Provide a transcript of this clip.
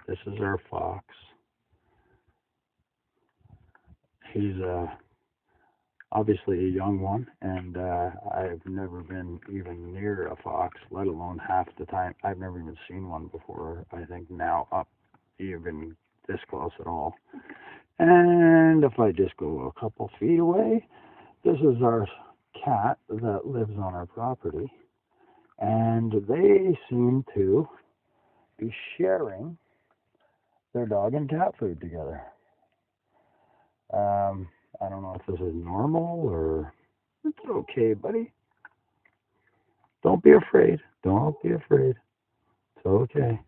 This is our fox. He's obviously a young one, and I've never been even near a fox, let alone half the time. I've never even seen one before. I think now up even this close at all. And if I just go a couple feet away, this is our cat that lives on our property, and they seem to be sharing their dog and cat food together. I don't know if this is normal or it's okay, buddy. Don't be afraid. Don't be afraid. It's okay.